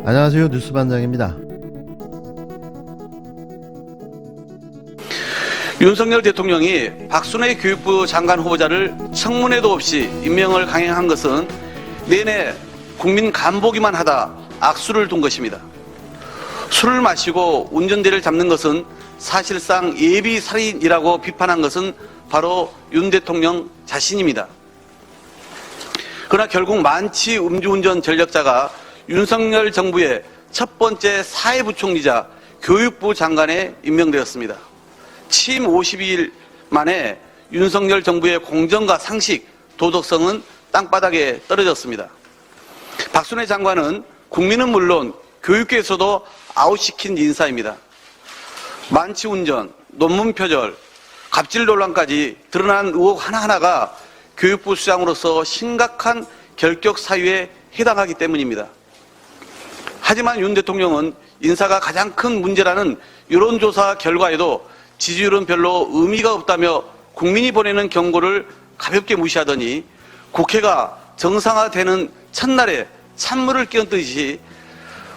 안녕하세요. 뉴스반장입니다. 윤석열 대통령이 박순애 교육부 장관 후보자를 청문회도 없이 임명을 강행한 것은 내내 국민 간보기만 하다 악수를 둔 것입니다. 술을 마시고 운전대를 잡는 것은 사실상 예비살인이라고 비판한 것은 바로 윤 대통령 자신입니다. 그러나 결국 만취 음주운전 전력자가 윤석열 정부의 첫 번째 사회부총리자 교육부 장관에 임명되었습니다. 취임 52일 만에 윤석열 정부의 공정과 상식, 도덕성은 땅바닥에 떨어졌습니다. 박순애 장관은 국민은 물론 교육계에서도 아웃시킨 인사입니다. 만취운전, 논문 표절, 갑질 논란까지 드러난 의혹 하나하나가 교육부 수장으로서 심각한 결격 사유에 해당하기 때문입니다. 하지만 윤 대통령은 인사가 가장 큰 문제라는 여론조사 결과에도 지지율은 별로 의미가 없다며 국민이 보내는 경고를 가볍게 무시하더니 국회가 정상화되는 첫날에 찬물을 끼얹듯이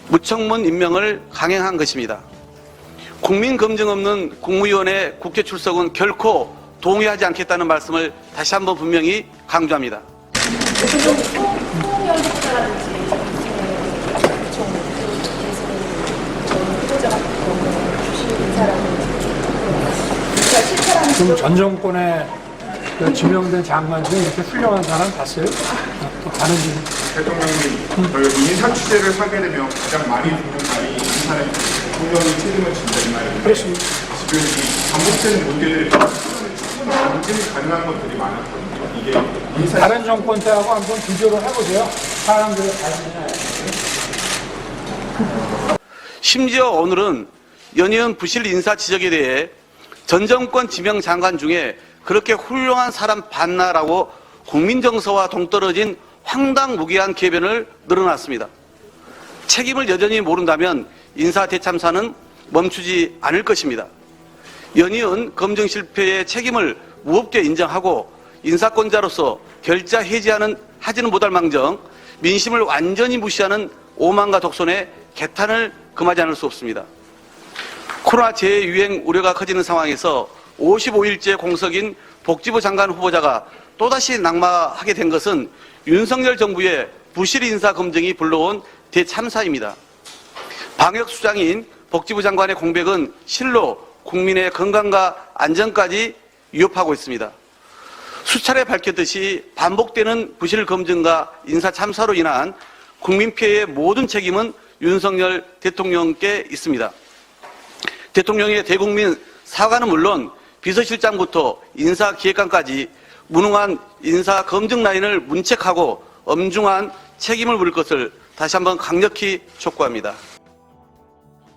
무청문 임명을 강행한 것입니다. 국민 검증 없는 국무위원회 국회 출석은 결코 동의하지 않겠다는 말씀을 다시 한번 분명히 강조합니다. 그럼 전 정권에 지명된 장관 중에 이렇게 훌륭한 사람 봤어요? 또 다른 분. 대통령님, 인사 취재를 하게 되면 가장 많이 듣는 말이 인사는 대통령이 책임을 진다는 말입니다. 그렇습니다. 지금 이 반복되는 문제들이 충분히 가능한 것들이 많았거든요. 이게 인사 다른 정권 때하고 한번 비교를 해보세요. 사람들의 관심이나. 심지어 오늘은 연이은 부실 인사 지적에 대해 전 정권 지명 장관 중에 그렇게 훌륭한 사람 봤나라고 국민 정서와 동떨어진 황당무계한 궤변을 늘어놨습니다. 책임을 여전히 모른다면 인사 대참사는 멈추지 않을 것입니다. 연이은 검증 실패의 책임을 무겁게 인정하고 인사권자로서 결자 해지하지는 못할 망정 민심을 완전히 무시하는 오만과 독선에 개탄을 금하지 않을 수 없습니다. 코로나 재유행 우려가 커지는 상황에서 55일째 공석인 복지부 장관 후보자가 또다시 낙마하게 된 것은 윤석열 정부의 부실 인사 검증이 불러온 대참사입니다. 방역수장인 복지부 장관의 공백은 실로 국민의 건강과 안전까지 위협하고 있습니다. 수차례 밝혔듯이 반복되는 부실 검증과 인사 참사로 인한 국민 피해의 모든 책임은 윤석열 대통령께 있습니다. 대통령의 대국민 사과는 물론 비서실장부터 인사기획관까지 무능한 인사 검증 라인을 문책하고 엄중한 책임을 물을 것을 다시 한번 강력히 촉구합니다.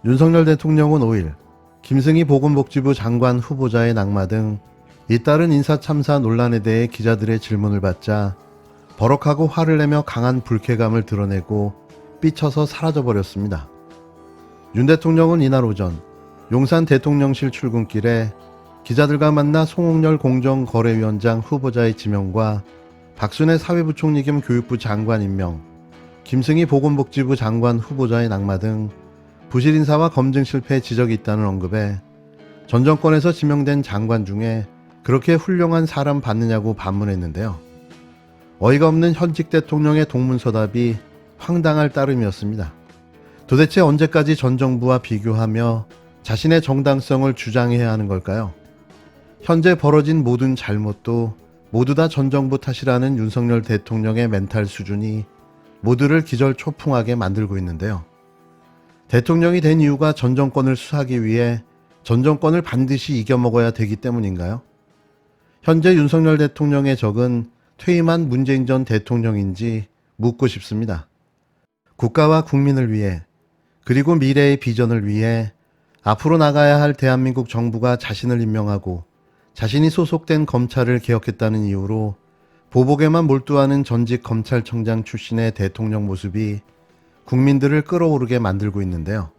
윤석열 대통령은 5일 김승희 보건복지부 장관 후보자의 낙마 등 잇따른 인사참사 논란에 대해 기자들의 질문을 받자 버럭하고 화를 내며 강한 불쾌감을 드러내고 삐쳐서 사라져버렸습니다. 윤 대통령은 이날 오전 용산 대통령실 출근길에 기자들과 만나 송홍열 공정거래위원장 후보자의 지명과 박순애 사회부총리 겸 교육부 장관 임명, 김승희 보건복지부 장관 후보자의 낙마 등 부실 인사와 검증 실패 지적이 있다는 언급에 전 정권에서 지명된 장관 중에 그렇게 훌륭한 사람 봤느냐고 반문했는데요. 어이가 없는 현직 대통령의 동문서답이 황당할 따름이었습니다. 도대체 언제까지 전 정부와 비교하며 자신의 정당성을 주장해야 하는 걸까요? 현재 벌어진 모든 잘못도 모두 다 전 정부 탓이라는 윤석열 대통령의 멘탈 수준이 모두를 기절초풍하게 만들고 있는데요. 대통령이 된 이유가 전 정권을 수하기 위해 전 정권을 반드시 이겨먹어야 되기 때문인가요? 현재 윤석열 대통령의 적은 퇴임한 문재인 전 대통령인지 묻고 싶습니다. 국가와 국민을 위해 그리고 미래의 비전을 위해 앞으로 나가야 할 대한민국 정부가 자신을 임명하고 자신이 소속된 검찰을 개혁했다는 이유로 보복에만 몰두하는 전직 검찰청장 출신의 대통령 모습이 국민들을 끌어오르게 만들고 있는데요.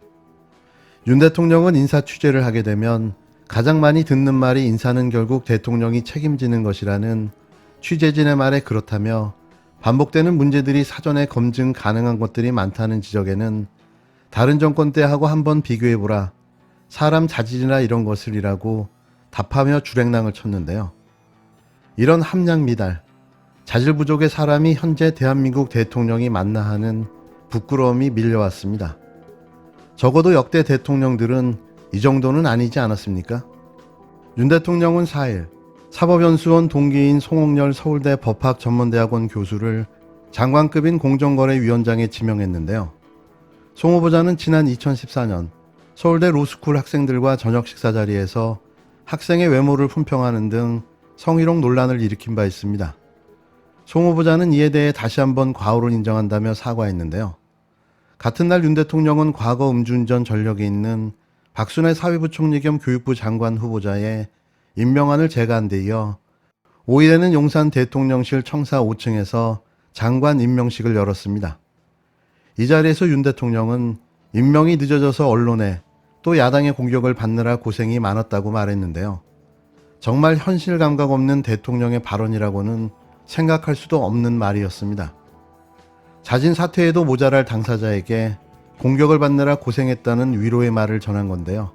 윤 대통령은 인사 취재를 하게 되면 가장 많이 듣는 말이 인사는 결국 대통령이 책임지는 것이라는 취재진의 말에 그렇다며 반복되는 문제들이 사전에 검증 가능한 것들이 많다는 지적에는 다른 정권 때하고 한번 비교해보라. 사람 자질이나 이런 것을이라고 답하며 주랭랑을 쳤는데요. 이런 함량 미달, 자질 부족의 사람이 현재 대한민국 대통령이 맞나 하는 부끄러움이 밀려왔습니다. 적어도 역대 대통령들은 이 정도는 아니지 않았습니까? 윤 대통령은 4일 사법연수원 동기인 송옥열 서울대 법학전문대학원 교수를 장관급인 공정거래위원장에 지명했는데요. 송 후보자는 지난 2014년 서울대 로스쿨 학생들과 저녁 식사 자리에서 학생의 외모를 품평하는 등 성희롱 논란을 일으킨 바 있습니다. 송 후보자는 이에 대해 다시 한번 과오를 인정한다며 사과했는데요. 같은 날 윤 대통령은 과거 음주운전 전력이 있는 박순애 사회부총리 겸 교육부 장관 후보자의 임명안을 제거한 데 이어 5일에는 용산 대통령실 청사 5층에서 장관 임명식을 열었습니다. 이 자리에서 윤 대통령은 임명이 늦어져서 언론에 또 야당의 공격을 받느라 고생이 많았다고 말했는데요. 정말 현실 감각 없는 대통령의 발언이라고는 생각할 수도 없는 말이었습니다. 자진 사퇴에도 모자랄 당사자에게 공격을 받느라 고생했다는 위로의 말을 전한 건데요.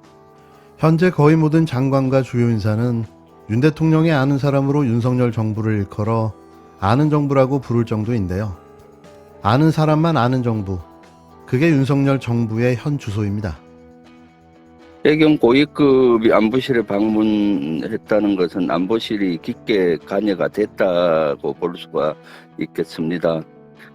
현재 거의 모든 장관과 주요 인사는 윤 대통령의 아는 사람으로 윤석열 정부를 일컬어 아는 정부라고 부를 정도인데요. 아는 사람만 아는 정부, 그게 윤석열 정부의 현 주소입니다. 해경 고위급이 안보실에 방문했다는 것은 안보실이 깊게 관여가 됐다고 볼 수가 있겠습니다.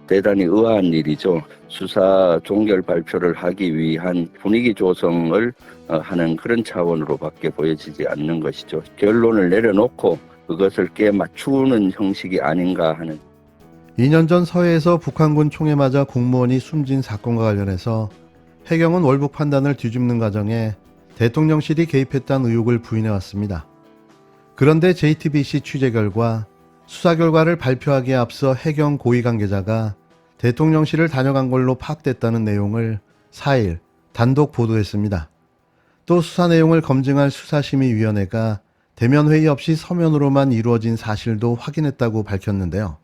대단히 의아한 일이죠. 수사 종결 발표를 하기 위한 분위기 조성을 하는 그런 차원으로밖에 보여지지 않는 것이죠. 결론을 내려놓고 그것을 깨맞추는 형식이 아닌가 하는. 2년 전 서해에서 북한군 총에 맞아 공무원이 숨진 사건과 관련해서 해경은 월북 판단을 뒤집는 과정에 대통령실이 개입했다는 의혹을 부인해왔습니다. 그런데 JTBC 취재 결과 수사 결과를 발표하기에 앞서 해경 고위 관계자가 대통령실을 다녀간 걸로 파악됐다는 내용을 4일 단독 보도했습니다. 또 수사 내용을 검증할 수사심의위원회가 대면 회의 없이 서면으로만 이루어진 사실도 확인했다고 밝혔는데요.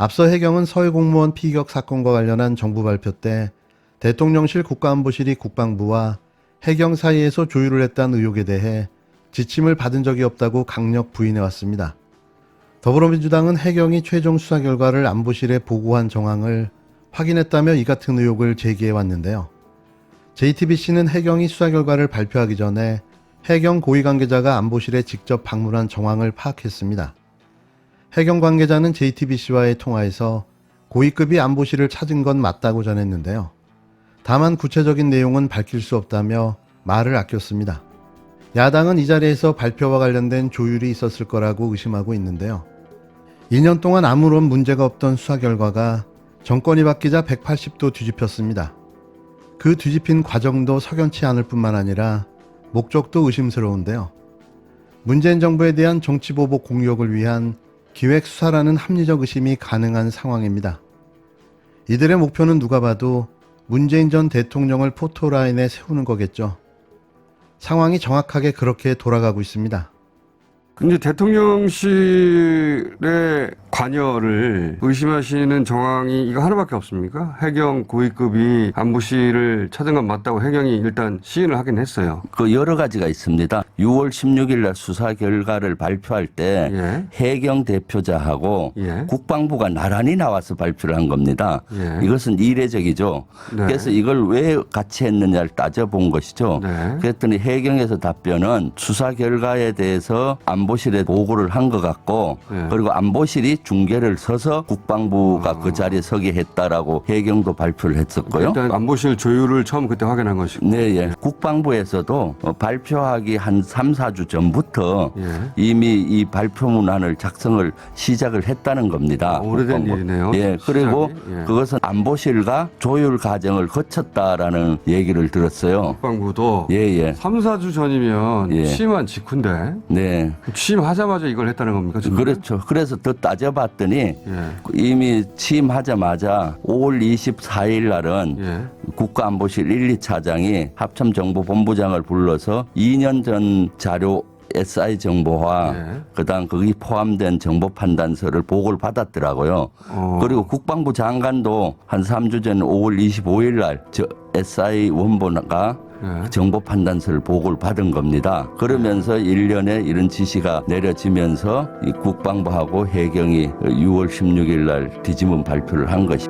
앞서 해경은 서해 공무원 피격 사건과 관련한 정부 발표 때 대통령실 국가안보실이 국방부와 해경 사이에서 조율을 했다는 의혹에 대해 지침을 받은 적이 없다고 강력 부인해왔습니다. 더불어민주당은 해경이 최종 수사 결과를 안보실에 보고한 정황을 확인했다며 이 같은 의혹을 제기해왔는데요. JTBC는 해경이 수사 결과를 발표하기 전에 해경 고위 관계자가 안보실에 직접 방문한 정황을 파악했습니다. 해경 관계자는 JTBC와의 통화에서 고위급이 안보실을 찾은 건 맞다고 전했는데요. 다만 구체적인 내용은 밝힐 수 없다며 말을 아꼈습니다. 야당은 이 자리에서 발표와 관련된 조율이 있었을 거라고 의심하고 있는데요. 2년 동안 아무런 문제가 없던 수사 결과가 정권이 바뀌자 180도 뒤집혔습니다. 그 뒤집힌 과정도 석연치 않을 뿐만 아니라 목적도 의심스러운데요. 문재인 정부에 대한 정치보복 공격을 위한 기획수사라는 합리적 의심이 가능한 상황입니다. 이들의 목표는 누가 봐도 문재인 전 대통령을 포토라인에 세우는 거겠죠. 상황이 정확하게 그렇게 돌아가고 있습니다. 근데 대통령실의 관여를 의심하시는 정황이 이거 하나밖에 없습니까? 해경 고위급이 안보실을 찾은 건 맞다고 해경이 일단 시인을 하긴 했어요. 그 여러 가지가 있습니다. 6월 16일 날 수사 결과를 발표할 때 예. 해경 대표자하고 예. 국방부가 나란히 나와서 발표를 한 겁니다. 예. 이것은 이례적이죠. 네. 그래서 이걸 왜 같이 했느냐를 따져본 것이죠. 네. 그랬더니 해경에서 답변은 수사 결과에 대해서 안보실에 보고를 한 것 같고 네. 그리고 안보실이 중계를 서서 국방부가 그 자리에 서게 했다라고 해경도 발표를 했었고요. 일단 안보실 조율을 처음 그때 확인한 것이고. 네, 예. 국방부에서도 발표하기 한 3, 4주 전부터 예. 이미 이 발표문안을 작성을 시작을 했다는 겁니다. 오래된 국방부. 일이네요. 예, 그리고 시작이. 예. 그것은 안보실과 조율 과정을 거쳤다라는 얘기를 들었어요. 국방부도 예, 예. 3, 4주 전이면 예. 취임한 직후인데 네. 취임하자마자 이걸 했다는 겁니까? 지금? 그렇죠. 그래서 더 따져봤더니 예. 이미 취임하자마자 5월 24일 날은 예. 국가안보실 1, 2차장이 합참정보본부장을 불러서 2년 전 자료 SI 정보와 네. 그다음 거기 포함된 정보 판단서를 보고를 받았더라고요. 그리고 국방부 장관도 한 3주 전 5월 25일 날 SI 원본가 네. 정보 판단서를 보고를 받은 겁니다. 그러면서 일련의 이런 지시가 내려지면서 이 국방부하고 해경이 6월 16일 날 뒤집은 발표를 한 것이.